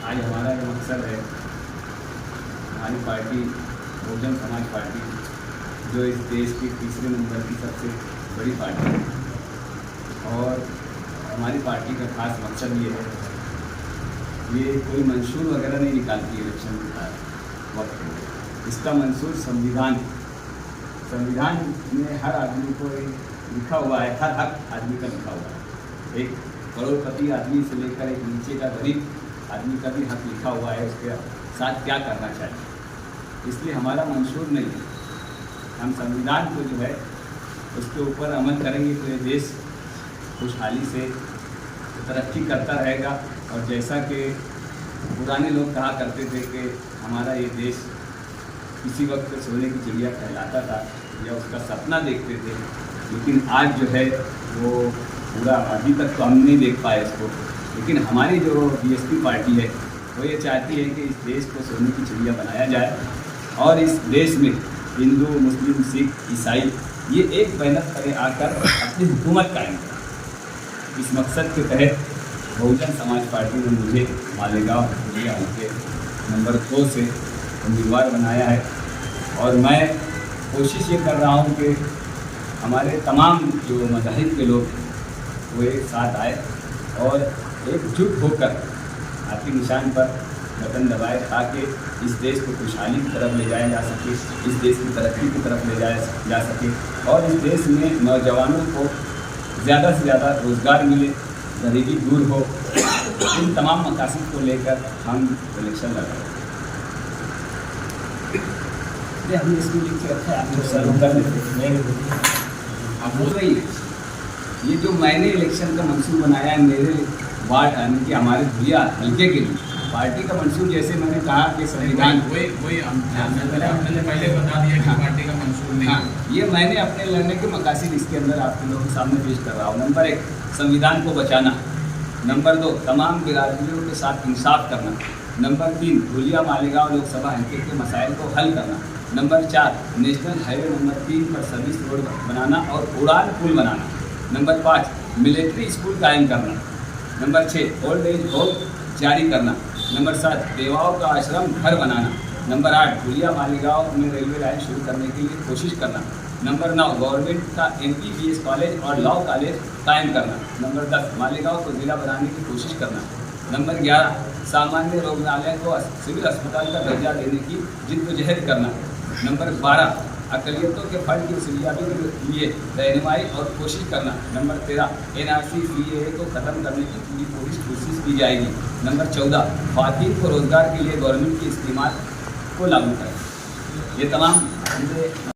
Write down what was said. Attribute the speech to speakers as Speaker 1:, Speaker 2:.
Speaker 1: आज हमारा जो मकसद है, हमारी पार्टी बहुजन समाज पार्टी जो इस देश की तीसरे नंबर की सबसे बड़ी पार्टी है, और हमारी पार्टी का खास मकसद ये है, ये कोई मंशूर वगैरह नहीं निकालती इलेक्शन के वक्त में। इसका मंशूर संविधान है। संविधान में हर आदमी को लिखा हुआ है, हर हक आदमी का लिखा हुआ है। एक करोड़पति आदमी से लेकर एक नीचे का गरीब आदमी का भी हक लिखा हुआ है, उसके साथ क्या करना चाहिए। इसलिए हमारा मंशूर नहीं है, हम संविधान को जो है उसके ऊपर अमल करेंगे तो ये देश खुशहाली से तरक्की करता रहेगा। और जैसा कि पुराने लोग कहा करते थे कि हमारा ये देश किसी वक्त सोने की चिड़िया कहलाता था या उसका सपना देखते थे, लेकिन आज जो है वो पूरा अभी तक तो हम नहीं देख पाए इसको। लेकिन हमारी जो बीएसपी पार्टी है वो ये चाहती है कि इस देश को सोने की चिड़िया बनाया जाए और इस देश में हिंदू, मुस्लिम, सिख, ईसाई ये एक बैनर तले आकर अपनी हुकूमत कायम करें। इस मकसद के तहत बहुजन समाज पार्टी ने मुझे मालेगांव के नंबर 2 से उम्मीदवार बनाया है, और मैं कोशिश ये कर रहा हूँ कि हमारे तमाम जो मज़ाहिब के लोग वो एक साथ आए और एकजुट होकर हाथी निशान पर बटन दबाए, ताकि इस देश को खुशहाली की तरफ ले जाया जा सके, इस देश की तरक्की की तरफ ले जाया जा सके, और इस देश में नौजवानों को ज़्यादा से ज़्यादा रोज़गार मिले, गरीबी दूर हो। इन तमाम मकासद को लेकर हम इलेक्शन लड़ रहे हैं। हमने इसमें लिख के रखा है, आप सर कर लेते। अब हो रही है ये जो मैंने इलेक्शन का मंसूर बनाया है मेरे वार्ड यानी कि हमारे भैया हल्के के लिए, पार्टी का मंसूर जैसे मैंने कहा कि संविधान
Speaker 2: वही हमने पहले बता दिया कि पार्टी का मंसूर नहीं।
Speaker 1: हाँ, ये मैंने अपने लड़ने के मकासद इसके अंदर आप लोगों के सामने पेश कर रहा हूँ। नंबर 1 संविधान को बचाना, नंबर 2 तमाम बिरादरियों के साथ इंसाफ करना, नंबर 3 धुलिया मालेगांव लोकसभा हल्के के मसाइल को हल करना, नंबर 4 नेशनल हाईवे नंबर 3 पर सर्विस रोड बनाना और उड़ान पुल बनाना, नंबर 5 मिलिट्री स्कूल कायम करना, नंबर 6 ओल्ड एज होम जारी करना, नंबर 7 बेवाओं का आश्रम घर बनाना, नंबर 8 धुलिया मालेगांव में रेलवे लाइन शुरू करने के लिए कोशिश करना, नंबर 9 गवर्नमेंट का MBBS कॉलेज और लॉ कॉलेज कायम करना, नंबर 10 मालेगांव को जिला बनाने की कोशिश करना, नंबर 11 सामान्य रोगनालय को सिविल अस्पताल का दर्जा देने की जिद्दोजहद करना, नंबर 12 अकलियतों के फंड की वसूलियाबी के लिए रहनुमाई और कोशिश करना, नंबर 13 NRC CAA को ख़त्म करने की पूरी कोशिश की जाएगी, नंबर 14 ख़वातीन को रोज़गार के लिए गवर्नमेंट की स्कीमात को लागू करें। ये तमाम